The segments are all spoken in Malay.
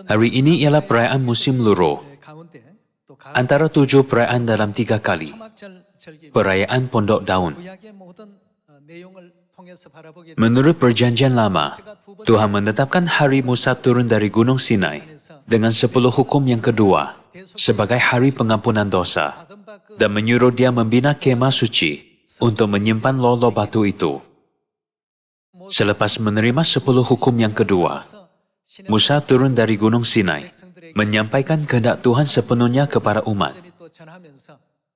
Hari ini ialah perayaan musim luruh, antara 7 perayaan dalam 3 kali. Perayaan Pondok Daun. Menurut perjanjian lama, Tuhan menetapkan hari Musa turun dari Gunung Sinai dengan 10 hukum yang kedua sebagai hari pengampunan dosa dan menyuruh dia membina kemah suci untuk menyimpan lolo batu itu. Selepas menerima 10 hukum yang kedua, Musa turun dari Gunung Sinai, menyampaikan kehendak Tuhan sepenuhnya kepada umat,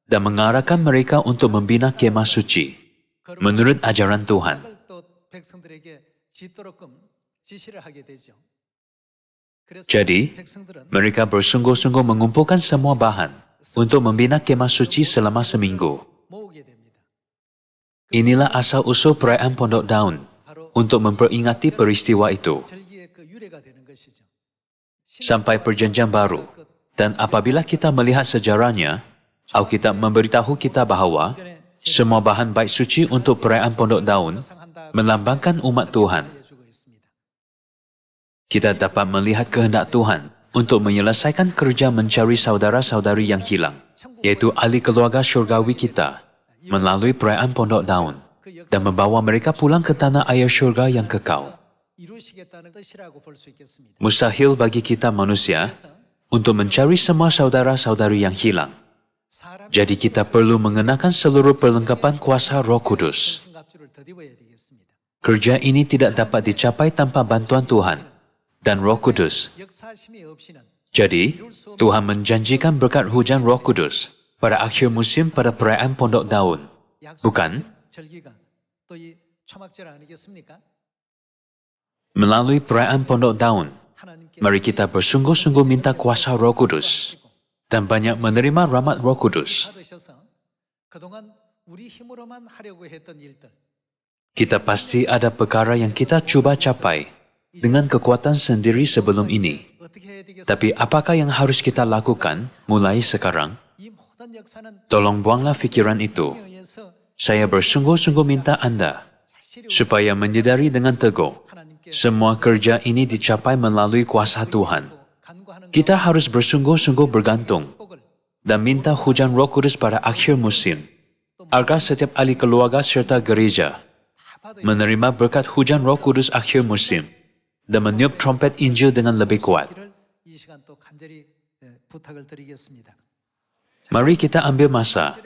dan mengarahkan mereka untuk membina kemah suci, menurut ajaran Tuhan. Jadi, mereka bersungguh-sungguh mengumpulkan semua bahan untuk membina kemah suci selama seminggu. Inilah asal-usul perayaan Pondok Daun, untuk memperingati peristiwa itu. Sampai perjanjian baru, dan apabila kita melihat sejarahnya, Alkitab memberitahu kita bahawa semua bahan bait suci untuk perayaan Pondok Daun melambangkan umat Tuhan. Kita dapat melihat kehendak Tuhan untuk menyelesaikan kerja mencari saudara-saudari yang hilang, yaitu ahli keluarga syurgawi kita, melalui perayaan Pondok Daun, dan membawa mereka pulang ke tanah air syurga yang kekal. Mustahil bagi kita manusia untuk mencari semua saudara-saudari yang hilang. Jadi kita perlu mengenakan seluruh perlengkapan kuasa Roh Kudus. Kerja ini tidak dapat dicapai tanpa bantuan Tuhan dan Roh Kudus. Jadi, Tuhan menjanjikan berkat hujan Roh Kudus pada akhir musim pada perayaan Pondok Daun. Bukan? Melalui perayaan Pondok Daun, mari kita bersungguh-sungguh minta kuasa Roh Kudus dan banyak menerima rahmat Roh Kudus. Kita pasti ada perkara yang kita cuba capai dengan kekuatan sendiri sebelum ini. Tapi apakah yang harus kita lakukan mulai sekarang? Tolong buanglah fikiran itu. Saya bersungguh-sungguh minta Anda supaya menyadari dengan teguh semua kerja ini dicapai melalui kuasa Tuhan. Kita harus bersungguh-sungguh bergantung dan minta hujan Roh Kudus pada akhir musim, agar setiap ahli keluarga serta gereja menerima berkat hujan Roh Kudus akhir musim dan meniup trompet Injil dengan lebih kuat. Mari kita ambil masa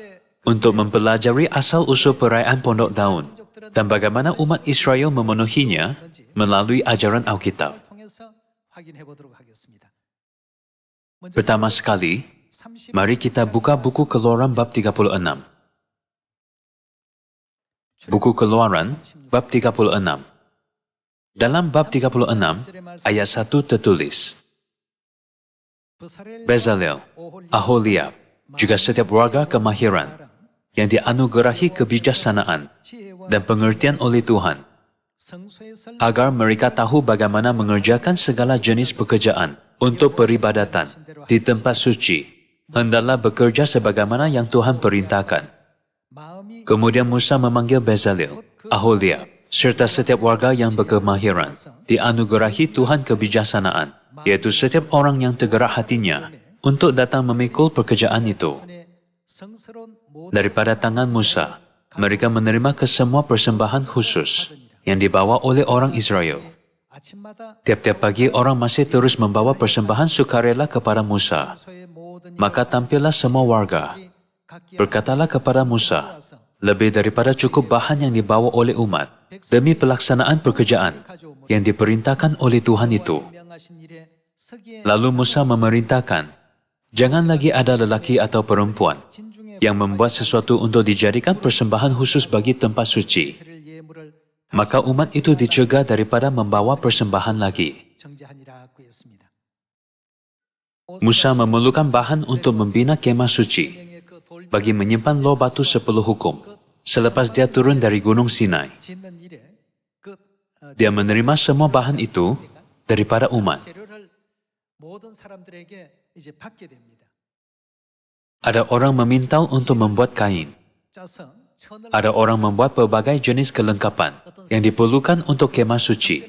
untuk mempelajari asal-usul perayaan Pondok Daun dan bagaimana umat Israel memenuhinya melalui ajaran Alkitab. Pertama sekali, mari kita buka buku Keluaran bab 36. Buku Keluaran bab 36. Dalam bab 36, ayat 1 tertulis, Bezalel, Aholiab, juga setiap warga kemahiran yang dianugerahi kebijaksanaan dan pengertian oleh Tuhan, agar mereka tahu bagaimana mengerjakan segala jenis pekerjaan untuk peribadatan di tempat suci, hendaklah bekerja sebagaimana yang Tuhan perintahkan. Kemudian Musa memanggil Bezalel, Aholiab, serta setiap warga yang berkemahiran, dianugerahi Tuhan kebijaksanaan, yaitu setiap orang yang tergerak hatinya untuk datang memikul pekerjaan itu. Daripada tangan Musa, mereka menerima kesemua persembahan khusus yang dibawa oleh orang Israel. Tiap-tiap pagi orang masih terus membawa persembahan sukarela kepada Musa. Maka tampillah semua warga. Berkatalah kepada Musa, lebih daripada cukup bahan yang dibawa oleh umat demi pelaksanaan pekerjaan yang diperintahkan oleh Tuhan itu. Lalu Musa memerintahkan, jangan lagi ada lelaki atau perempuan yang membuat sesuatu untuk dijadikan persembahan khusus bagi tempat suci. Maka umat itu dicegah daripada membawa persembahan lagi. Musa memerlukan bahan untuk membina kemah suci bagi menyimpan loh batu 10 hukum selepas dia turun dari Gunung Sinai. Dia menerima semua bahan itu daripada umat. Ada orang memintal untuk membuat kain. Ada orang membuat pelbagai jenis kelengkapan yang diperlukan untuk kemah suci.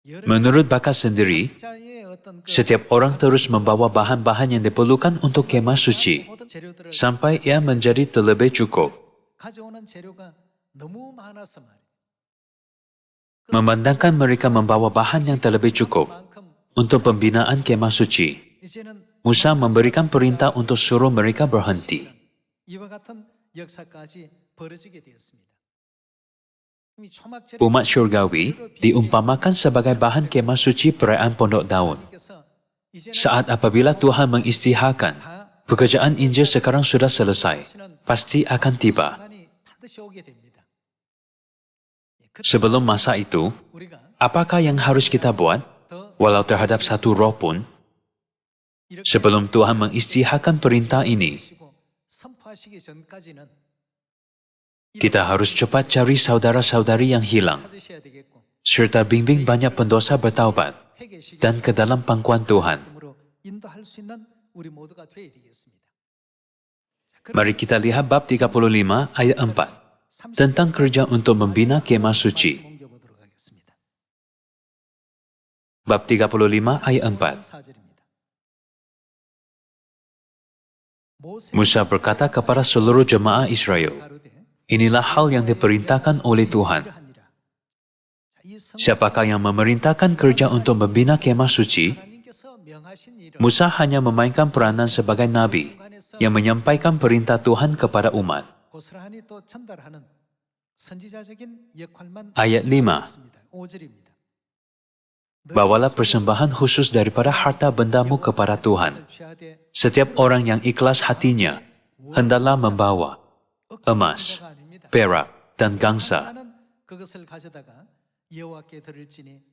Menurut Bakar sendiri, setiap orang terus membawa bahan-bahan yang diperlukan untuk kemah suci sampai ia menjadi terlebih cukup. Memandangkan mereka membawa bahan yang terlebih cukup untuk pembinaan kemah suci, Musa memberikan perintah untuk suruh mereka berhenti. Umat syurgawi diumpamakan sebagai bahan kemah suci perayaan Pondok Daun. Saat apabila Tuhan mengisytiharkan, pekerjaan Injil sekarang sudah selesai, pasti akan tiba. Sebelum masa itu, apakah yang harus kita buat, walau terhadap satu roh pun? Sebelum Tuhan mengisytiharkan perintah ini, kita harus cepat cari saudara-saudari yang hilang, serta bimbing banyak pendosa bertaubat dan ke dalam pangkuan Tuhan. Mari kita lihat bab 35 ayat 4 tentang kerja untuk membina kemah suci. Bab 35 ayat 4. Musa berkata kepada seluruh jemaah Israel, inilah hal yang diperintahkan oleh Tuhan. Siapakah yang memerintahkan kerja untuk membina kemah suci? Musa hanya memainkan peranan sebagai nabi yang menyampaikan perintah Tuhan kepada umat. Ayat 5. Bawalah persembahan khusus daripada harta bendamu kepada Tuhan. Setiap orang yang ikhlas hatinya hendaklah membawa emas, perak, dan gangsa,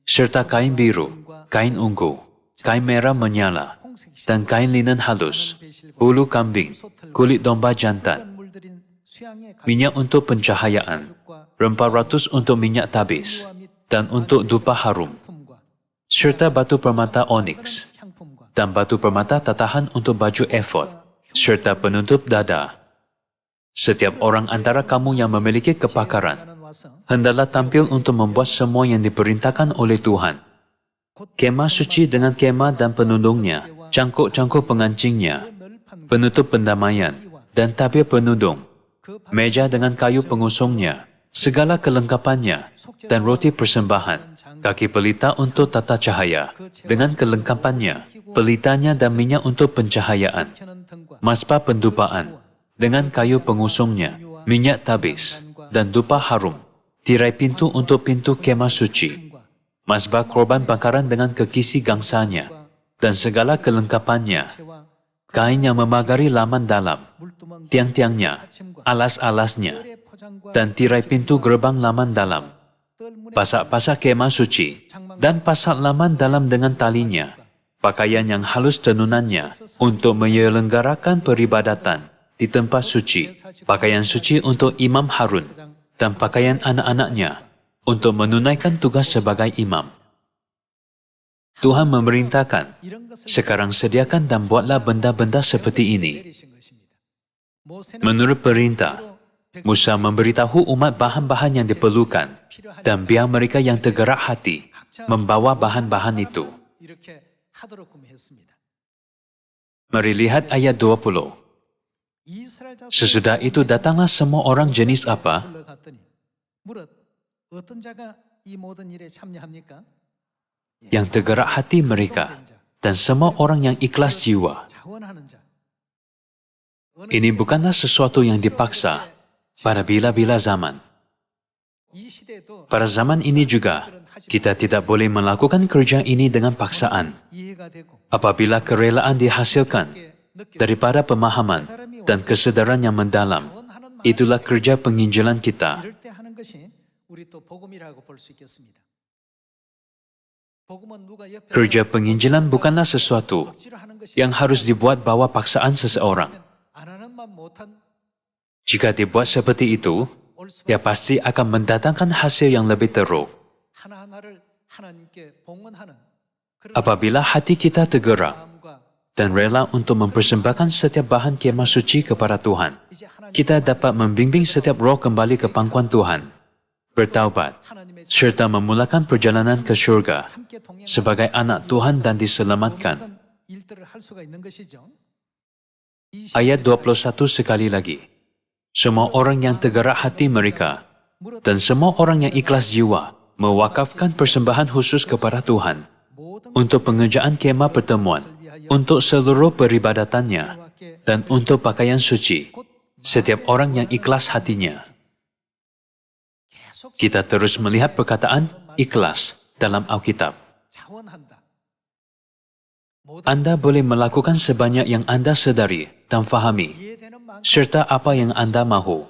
serta kain biru, kain ungu, kain merah menyala, dan kain linen halus, bulu kambing, kulit domba jantan, minyak untuk pencahayaan, rempah ratus untuk minyak tabis, dan untuk dupa harum, serta batu permata oniks, dan batu permata tatahan untuk baju efod, serta penutup dada. Setiap orang antara kamu yang memiliki kepakaran, hendaklah tampil untuk membuat semua yang diperintahkan oleh Tuhan. Kemah suci dengan kemah dan penudungnya, cangkuk-cangkuk pengancingnya, penutup pendamaian, dan tabir penudung, meja dengan kayu pengusungnya, segala kelengkapannya, dan roti persembahan, kaki pelita untuk tata cahaya, dengan kelengkapannya, pelitanya dan minyak untuk pencahayaan, masbah pendupaan, dengan kayu pengusungnya, minyak tabis, dan dupa harum, tirai pintu untuk pintu kemah suci, masbah korban bakaran dengan kekisi gangsanya, dan segala kelengkapannya, kain yang memagari laman dalam, tiang-tiangnya, alas-alasnya, dan tirai pintu gerbang laman dalam, pasak-pasak kemah suci, dan pasak laman dalam dengan talinya, pakaian yang halus tenunannya untuk menyelenggarakan peribadatan di tempat suci, pakaian suci untuk Imam Harun, dan pakaian anak-anaknya untuk menunaikan tugas sebagai imam. Tuhan memerintahkan, sekarang sediakan dan buatlah benda-benda seperti ini. Menurut perintah, Musa memberitahu umat bahan-bahan yang diperlukan, dan biar mereka yang tergerak hati membawa bahan-bahan itu. Mari lihat ayat 20. Sesudah itu datanglah semua orang jenis apa? Yang tergerak hati mereka, dan semua orang yang ikhlas jiwa. Ini bukanlah sesuatu yang dipaksa pada bila-bila zaman. Pada zaman ini juga, kita tidak boleh melakukan kerja ini dengan paksaan. Apabila kerelaan dihasilkan daripada pemahaman dan kesedaran yang mendalam, itulah kerja penginjilan kita. Kerja penginjilan bukanlah sesuatu yang harus dibuat bawah paksaan seseorang. Jika dibuat seperti itu, ia pasti akan mendatangkan hasil yang lebih teruk. Apabila hati kita tergerak dan rela untuk mempersembahkan setiap bahan kemah suci kepada Tuhan, kita dapat membimbing setiap roh kembali ke pangkuan Tuhan, bertaubat, serta memulakan perjalanan ke surga sebagai anak Tuhan dan diselamatkan. Ayat 21 sekali lagi. Semua orang yang tergerak hati mereka dan semua orang yang ikhlas jiwa mewakafkan persembahan khusus kepada Tuhan untuk pengerjaan kemah pertemuan, untuk seluruh peribadatannya, dan untuk pakaian suci, setiap orang yang ikhlas hatinya. Kita terus melihat perkataan ikhlas dalam Alkitab. Anda boleh melakukan sebanyak yang Anda sedari dan fahami, serta apa yang Anda mahu.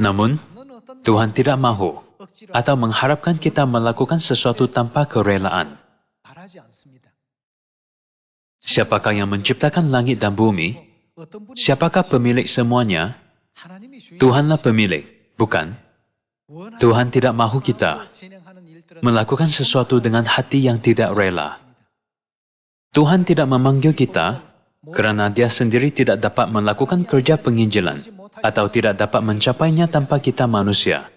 Namun, Tuhan tidak mahu atau mengharapkan kita melakukan sesuatu tanpa kerelaan. Siapakah yang menciptakan langit dan bumi? Siapakah pemilik semuanya? Tuhanlah pemilik, bukan? Tuhan tidak mahu kita melakukan sesuatu dengan hati yang tidak rela. Tuhan tidak memanggil kita kerana Dia sendiri tidak dapat melakukan kerja penginjilan atau tidak dapat mencapainya tanpa kita manusia.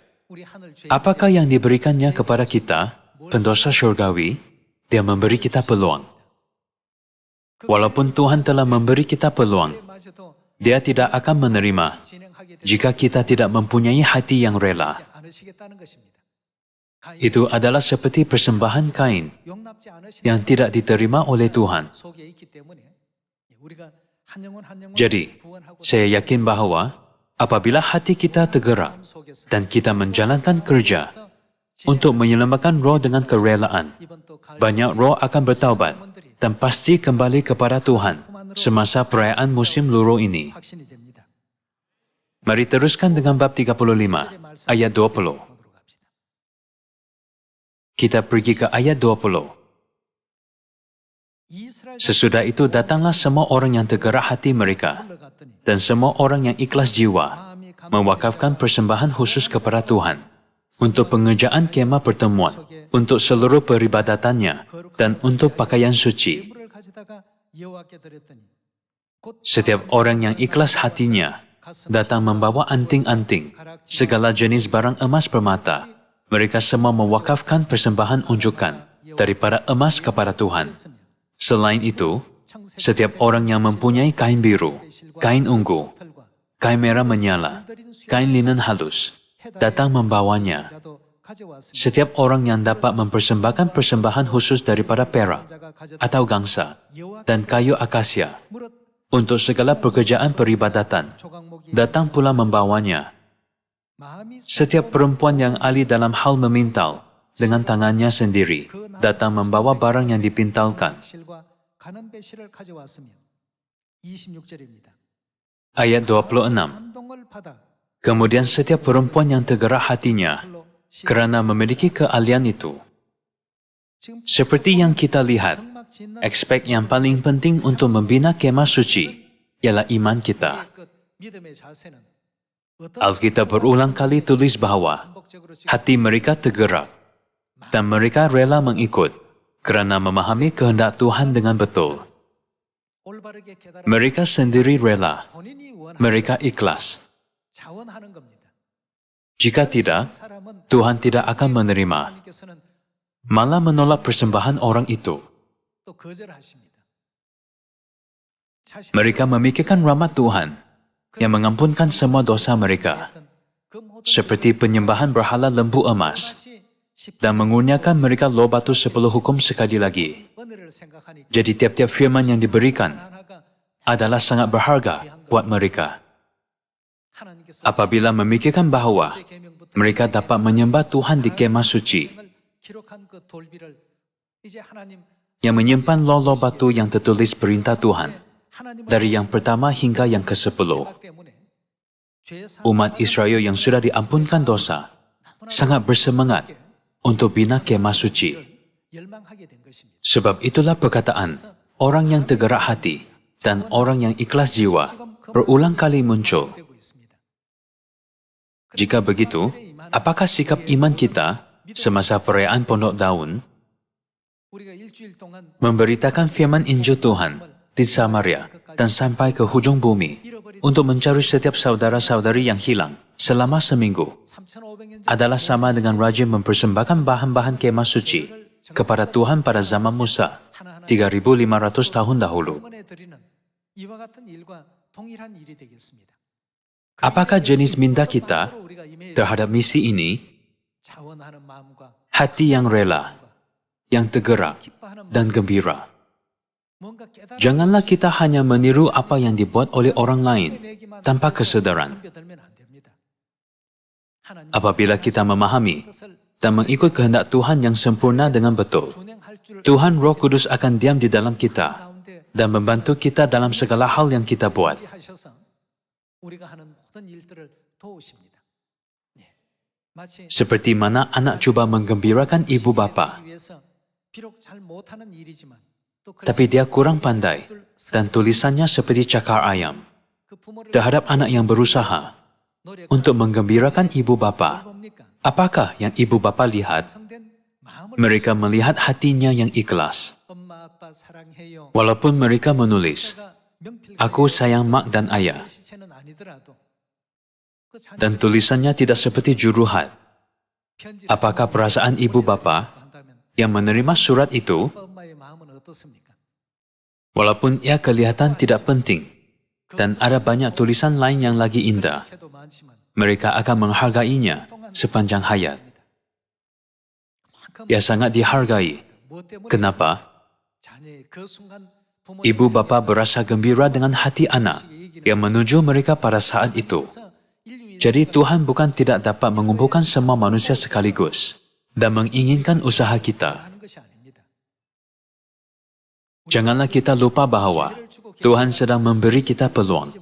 Apakah yang diberikannya kepada kita, pendosa syurgawi? Dia memberi kita peluang. Walaupun Tuhan telah memberi kita peluang, Dia tidak akan menerima jika kita tidak mempunyai hati yang rela. Itu adalah seperti persembahan Kain yang tidak diterima oleh Tuhan. Jadi, saya yakin bahawa apabila hati kita tergerak dan kita menjalankan kerja untuk menyelamatkan roh dengan kerelaan, banyak roh akan bertaubat dan pasti kembali kepada Tuhan semasa perayaan musim luruh ini. Mari teruskan dengan bab 35, ayat 20. Kita pergi ke ayat 20. Sesudah itu datanglah semua orang yang tergerak hati mereka dan semua orang yang ikhlas jiwa mewakafkan persembahan khusus kepada Tuhan untuk pengerjaan kemah pertemuan, untuk seluruh peribadatannya, dan untuk pakaian suci. Setiap orang yang ikhlas hatinya datang membawa anting-anting, segala jenis barang emas permata. Mereka semua mewakafkan persembahan unjukan daripada emas kepada Tuhan. Selain itu, setiap orang yang mempunyai kain biru, kain ungu, kain merah menyala, kain linen halus, datang membawanya. Setiap orang yang dapat mempersembahkan persembahan khusus daripada perak atau gangsa dan kayu akasia untuk segala pekerjaan peribadatan, datang pula membawanya. Setiap perempuan yang ahli dalam hal memintal dengan tangannya sendiri datang membawa barang yang dipintalkan. Ayat 26. Kemudian setiap perempuan yang tergerak hatinya kerana memiliki keahlian itu. Seperti yang kita lihat, aspek yang paling penting untuk membina kemah suci ialah iman kita. Alkitab berulang kali tulis bahawa hati mereka tergerak dan mereka rela mengikut kerana memahami kehendak Tuhan dengan betul. Mereka sendiri rela, mereka ikhlas. Jika tidak, Tuhan tidak akan menerima, malah menolak persembahan orang itu. Mereka memikirkan rahmat Tuhan yang mengampunkan semua dosa mereka, seperti penyembahan berhala lembu emas, dan mengurniakan mereka loh batu 10 hukum sekali lagi. Jadi tiap-tiap firman yang diberikan adalah sangat berharga buat mereka. Apabila memikirkan bahawa mereka dapat menyembah Tuhan di kemah suci, yang menyimpan loh batu yang tertulis perintah Tuhan, dari yang pertama hingga yang ke-10. Umat Israel yang sudah diampunkan dosa sangat bersemangat untuk bina kemah suci. Sebab itulah perkataan orang yang tergerak hati dan orang yang ikhlas jiwa berulang kali muncul. Jika begitu, apakah sikap iman kita semasa perayaan Pondok Daun? Memberitakan firman Injil Tuhan di Samaria, dan sampai ke hujung bumi untuk mencari setiap saudara-saudari yang hilang selama seminggu adalah sama dengan rajin mempersembahkan bahan-bahan kemah suci kepada Tuhan pada zaman Musa, 3.500 tahun dahulu. Apakah jenis minda kita terhadap misi ini? Hati yang rela, yang tergerak, dan gembira. Janganlah kita hanya meniru apa yang dibuat oleh orang lain tanpa kesedaran. Apabila kita memahami dan mengikut kehendak Tuhan yang sempurna dengan betul, Tuhan Roh Kudus akan diam di dalam kita dan membantu kita dalam segala hal yang kita buat. Seperti mana anak cuba menggembirakan ibu bapa, tapi dia kurang pandai dan tulisannya seperti cakar ayam. Terhadap anak yang berusaha untuk menggembirakan ibu bapa, apakah yang ibu bapa lihat? Mereka melihat hatinya yang ikhlas. Walaupun mereka menulis, "Aku sayang mak dan ayah," dan tulisannya tidak seperti juruhat, apakah perasaan ibu bapa yang menerima surat itu, walaupun ia kelihatan tidak penting dan ada banyak tulisan lain yang lagi indah, mereka akan menghargainya sepanjang hayat. Ia sangat dihargai. Kenapa? Ibu bapa berasa gembira dengan hati anak yang menuju mereka pada saat itu. Jadi Tuhan bukan tidak dapat mengumpulkan semua manusia sekaligus dan menginginkan usaha kita. Janganlah kita lupa bahwa Tuhan sedang memberi kita peluang.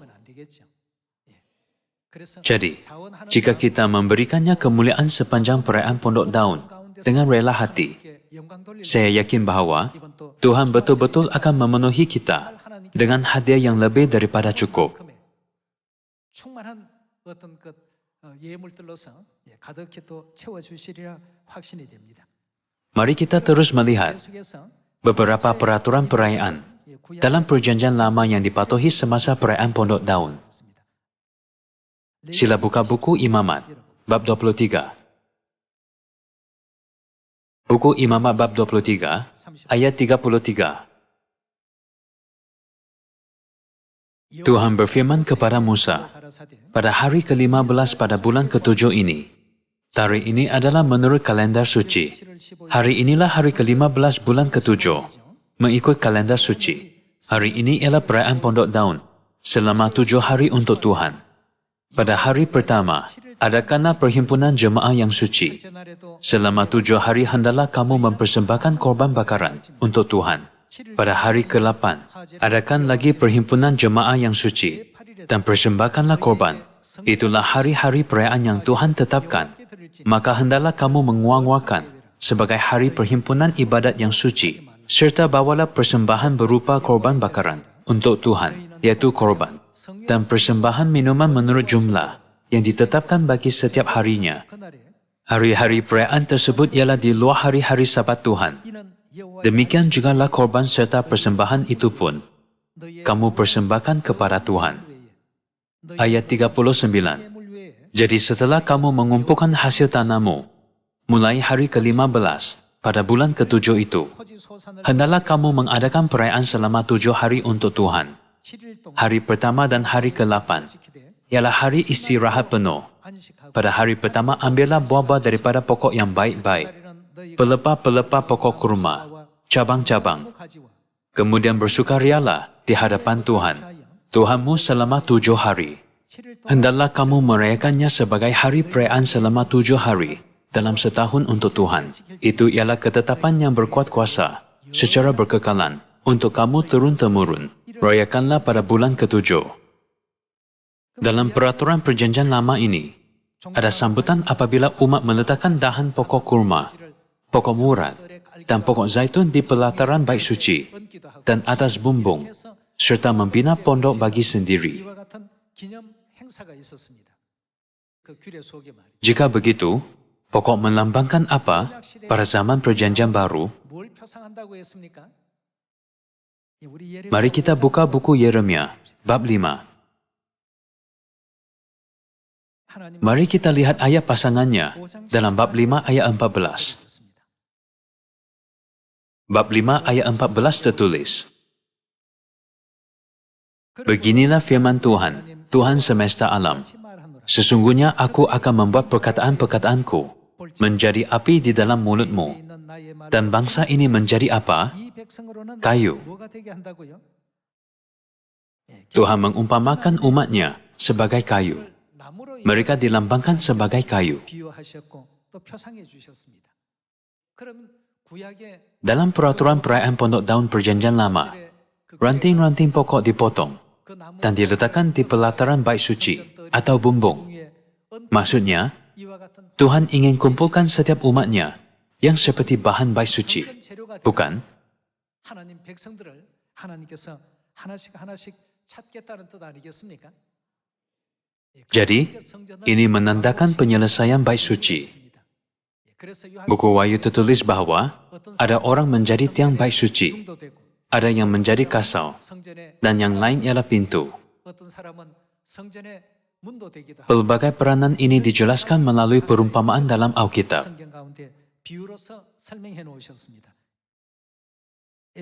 Jadi, jika kita memberikannya kemuliaan sepanjang perayaan Pondok Daun dengan rela hati, saya yakin bahwa Tuhan betul-betul akan memenuhi kita dengan hadiah yang lebih daripada cukup. Mari kita terus melihat beberapa peraturan perayaan dalam perjanjian lama yang dipatuhi semasa perayaan Pondok Daun. Sila buka buku Imamat, bab 23. Buku Imamat bab 23, ayat 33. Tuhan berfirman kepada Musa, pada hari ke-15 pada bulan ke-7 ini, tarikh ini adalah menurut kalender suci. Hari inilah hari ke-15 bulan ke-7, mengikut kalender suci. Hari ini ialah perayaan Pondok Daun, selama 7 hari untuk Tuhan. Pada hari pertama, adakanlah perhimpunan jemaah yang suci. Selama 7 hari hendaklah kamu mempersembahkan korban bakaran untuk Tuhan. Pada hari ke-8, adakan lagi perhimpunan jemaah yang suci, dan persembahkanlah korban. Itulah hari-hari perayaan yang Tuhan tetapkan. Maka hendaklah kamu menguang-uangkan sebagai hari perhimpunan ibadat yang suci, serta bawalah persembahan berupa korban bakaran untuk Tuhan, yaitu korban, dan persembahan minuman menurut jumlah yang ditetapkan bagi setiap harinya. Hari-hari perayaan tersebut ialah di luar hari-hari Sabat Tuhan. Demikian jugalah korban serta persembahan itu pun kamu persembahkan kepada Tuhan. Ayat 39. Jadi setelah kamu mengumpulkan hasil tanammu, mulai hari ke-15 pada bulan ke-7 itu, hendaklah kamu mengadakan perayaan selama 7 hari untuk Tuhan. Hari pertama dan hari ke-8 ialah hari istirahat penuh. Pada hari pertama ambillah buah-buah daripada pokok yang baik-baik, pelepah-pelepah pokok kurma, cabang-cabang. Kemudian bersukarialah di hadapan Tuhan, Tuhanmu selama 7 hari. Hendaklah kamu merayakannya sebagai hari perayaan selama 7 hari dalam setahun untuk Tuhan. Itu ialah ketetapan yang berkuat kuasa secara berkekalan untuk kamu turun-temurun. Rayakanlah pada bulan ke-7. Dalam peraturan perjanjian lama ini, ada sambutan apabila umat meletakkan dahan pokok kurma, pokok murad, dan pokok zaitun di pelataran bait suci dan atas bumbung, serta membina pondok bagi sendiri. Jika begitu, pokok melambangkan apa pada zaman perjanjian baru? Mari kita buka buku Yeremia, bab 5. Mari kita lihat ayat pasangannya dalam bab 5 ayat 14. Bab 5 ayat 14 tertulis, "Beginilah firman Tuhan, Tuhan semesta alam. Sesungguhnya aku akan membuat perkataan-perkataanku menjadi api di dalam mulutmu. Dan bangsa ini menjadi apa? Kayu." Tuhan mengumpamakan umatnya sebagai kayu. Mereka dilambangkan sebagai kayu. Dalam peraturan perayaan Pondok Daun Perjanjian Lama, ranting-ranting pokok dipotong dan diletakkan di pelataran bait suci atau bumbung. Maksudnya, Tuhan ingin kumpulkan setiap umatnya yang seperti bahan bait suci, bukan? Jadi, ini menandakan penyelesaian bait suci. Buku Wahyu tertulis bahwa ada orang menjadi tiang bait suci, ada yang menjadi kasau, dan yang lain ialah pintu. Pelbagai peranan ini dijelaskan melalui perumpamaan dalam Alkitab.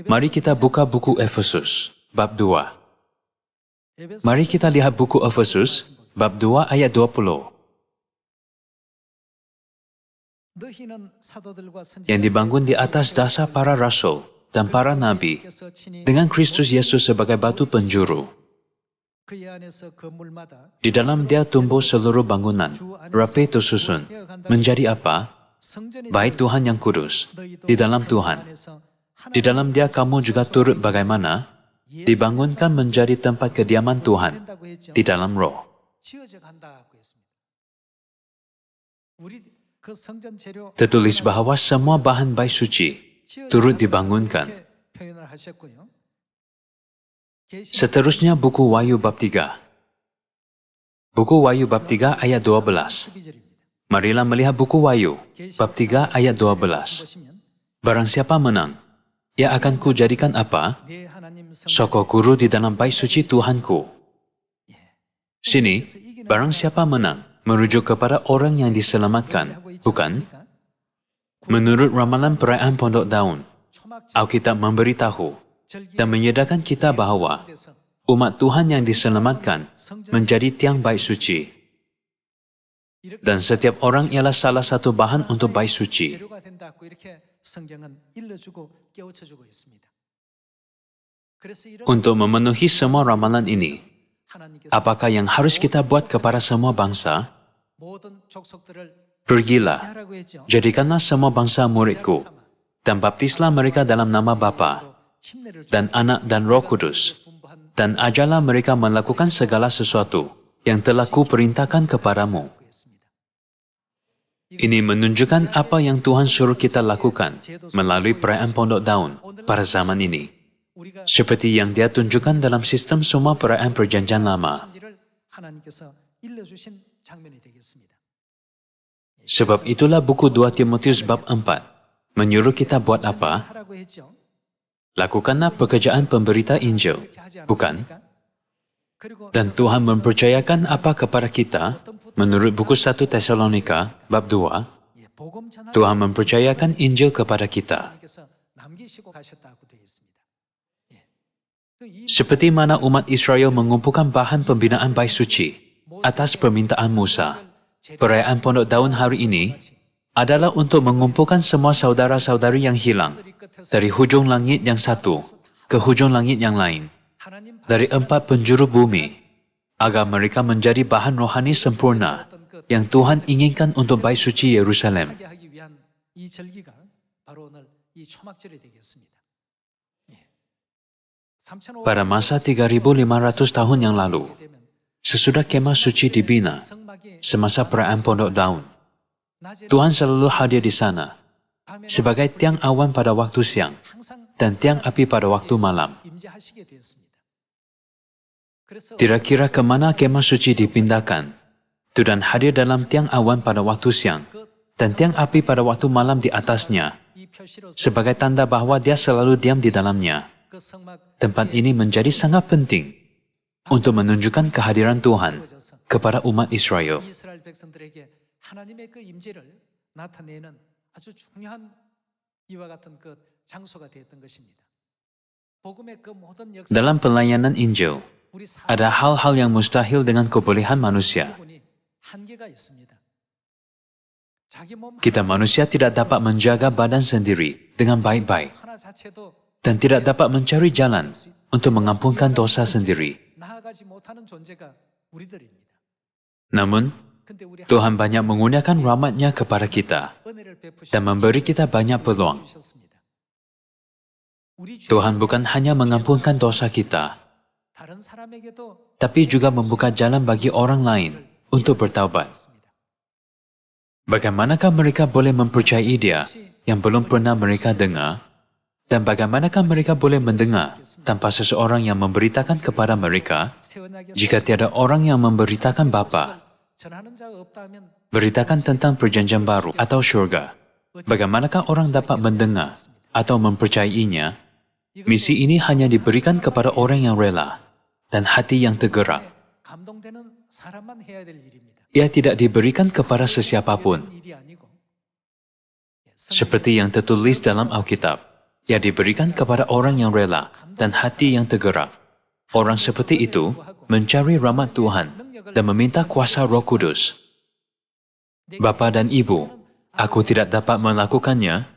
Mari kita buka buku Efesus, bab 2. Mari kita lihat buku Efesus, bab 2 ayat 20. Yang dibangun di atas dasar para rasul dan para nabi, dengan Kristus Yesus sebagai batu penjuru. Di dalam dia tumbuh seluruh bangunan, rapi tersusun, menjadi apa? Bait Tuhan yang kudus, di dalam Tuhan. Di dalam dia kamu juga turut bagaimana? Dibangunkan menjadi tempat kediaman Tuhan, di dalam roh. Tertulis bahwa semua bahan bait suci turut dibangunkan. Seterusnya buku Wahyu bab 3. Buku Wahyu bab 3 ayat 12. Marilah melihat buku Wahyu bab 3 ayat 12. Barang siapa menang, ia akan kujadikan apa? Sokok guru di dalam bait suci Tuhanku. Sini, barang siapa menang, merujuk kepada orang yang diselamatkan, bukan? Menurut ramalan perayaan Pondok Daun, Alkitab memberitahu dan menyedarkan kita bahwa umat Tuhan yang diselamatkan menjadi tiang bait suci. Dan setiap orang ialah salah satu bahan untuk bait suci. Untuk memenuhi semua ramalan ini, apakah yang harus kita buat kepada semua bangsa? Pergilah, jadikanlah semua bangsa muridku, dan baptislah mereka dalam nama Bapa, dan Anak dan Roh Kudus, dan ajarlah mereka melakukan segala sesuatu yang telah kuperintahkan kepadamu. Ini menunjukkan apa yang Tuhan suruh kita lakukan melalui perayaan Pondok Daun pada zaman ini, seperti yang Dia tunjukkan dalam sistem semua perayaan Perjanjian Lama. Sebab itulah buku 2 Timotius bab 4 menyuruh kita buat apa? Lakukanlah pekerjaan pemberita Injil, bukan? Dan Tuhan mempercayakan apa kepada kita? Menurut buku 1 Tesalonika bab 2, Tuhan mempercayakan Injil kepada kita. Seperti mana umat Israel mengumpulkan bahan pembinaan bait suci atas permintaan Musa, perayaan Pondok Daun hari ini adalah untuk mengumpulkan semua saudara-saudari yang hilang dari hujung langit yang satu ke hujung langit yang lain, dari 4 penjuru bumi, agar mereka menjadi bahan rohani sempurna yang Tuhan inginkan untuk bait suci Yerusalem. Pada masa 3.500 tahun yang lalu, sesudah kemah suci dibina, semasa perayaan Pondok Daun, Tuhan selalu hadir di sana, sebagai tiang awan pada waktu siang dan tiang api pada waktu malam. Tidak kira kemana kemah suci dipindahkan, Tuhan hadir dalam tiang awan pada waktu siang dan tiang api pada waktu malam di atasnya, sebagai tanda bahwa Dia selalu diam di dalamnya Tempat ini menjadi sangat penting untuk menunjukkan kehadiran Tuhan kepada umat Israel. 이스라엘 백성들에게 하나님의 그 임재를 나타내는 아주 중요한 이와 같은 그 장소가 되었던 것입니다. 복음의 그 모든 역사 Dalam pelayanan Injil, 우리 사 ada hal-hal yang mustahil dengan kebolehan manusia. 부분이 한계가 있습니다. 자기 몸 Kita manusia tidak dapat menjaga badan sendiri dengan baik-baik 하나 자체도 dan tidak dapat mencari jalan untuk mengampunkan dosa sendiri. 나아가지 못하는 존재가 우리들입니다. Namun, 근데 우리 Tuhan banyak menggunakan rahmat-Nya kepada kita 은혜를 베푸시 dan memberi kita banyak peluang. 주셨습니다. 우리 주 Tuhan bukan hanya mengampunkan dosa kita, 다른 사람에게도 tapi juga membuka jalan bagi orang lain untuk bertaubat. 있습니다. Bagaimanakah mereka boleh mempercayai Dia yang belum pernah mereka dengar? Dan bagaimanakah mereka boleh mendengar tanpa seseorang yang memberitakan kepada mereka? 새 언약의 Jika tiada orang yang memberitakan Bapa, 전하는 자가 없다 하면 beritakan tentang perjanjian baru atau syurga, bagaimanakah orang dapat mendengar atau mempercayainya? Misi ini hanya diberikan kepada orang yang rela dan hati yang tergerak. 감동되는 사람만 해야 될 일입니다. Ia tidak diberikan kepada sesiapapun. 일이 아니고 Seperti yang tertulis dalam Alkitab, ia diberikan kepada orang yang rela dan hati yang tergerak. Orang seperti itu mencari rahmat Tuhan dan meminta kuasa Roh Kudus. Bapa dan Ibu, aku tidak dapat melakukannya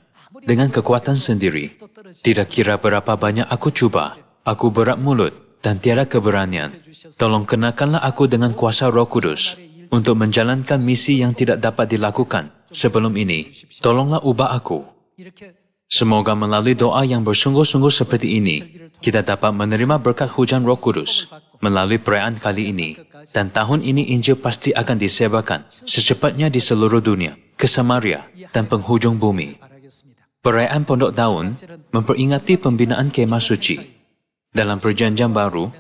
dengan kekuatan sendiri. Tidak kira berapa banyak aku cuba, aku berat mulut dan tiada keberanian. Tolong kenakanlah aku dengan kuasa Roh Kudus untuk menjalankan misi yang tidak dapat dilakukan sebelum ini. Tolonglah ubah aku. 이렇게 Semoga melalui doa yang bersungguh-sungguh seperti ini, kita dapat menerima berkat hujan Roh Kudus melalui perayaan kali ini. Dan tahun ini Injil pasti akan disebarkan secepatnya di seluruh dunia, ke Samaria dan penghujung bumi. 바라겠습니다. Perayaan Pondok Daun memperingati pembinaan kemah suci. Dalam perjanjian baru,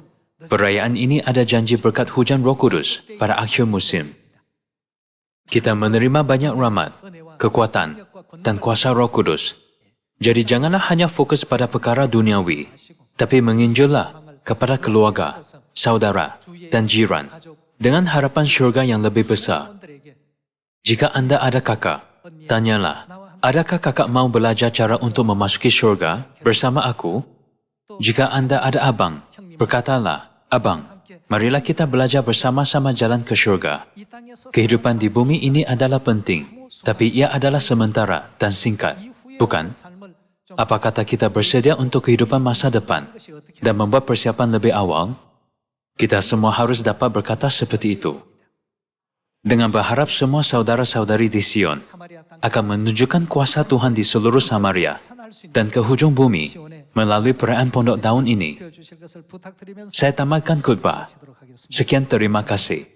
perayaan ini ada janji berkat hujan Roh Kudus pada akhir musim. Kita menerima banyak rahmat, kekuatan, dan kuasa Roh Kudus. Jadi janganlah hanya fokus pada perkara duniawi, tapi menginjillah kepada keluarga, saudara, dan jiran dengan harapan syurga yang lebih besar. 사람들에게 Jika Anda ada kakak, tanyalah, adakah kakak mau belajar cara untuk memasuki syurga bersama aku? Jika Anda ada abang, berkatalah, abang, marilah kita belajar bersama-sama jalan ke syurga. 이 땅에서 Kehidupan di bumi ini adalah penting, tapi ia adalah sementara dan singkat, bukan? 삶을 좀 Apa kata kita bersedia untuk kehidupan masa depan dan membuat persiapan lebih awal? Kita semua harus dapat berkata seperti itu. Dengan berharap semua saudara-saudari di Sion 사마리아 땅 akan menunjukkan kuasa Tuhan di seluruh Samaria dan ke hujung bumi melalui perayaan Pondok Daun ini. 주실 것을 부탁드리면서 Saya tamatkan khutbah. 하도록 하겠습니다. Sekian terima kasih.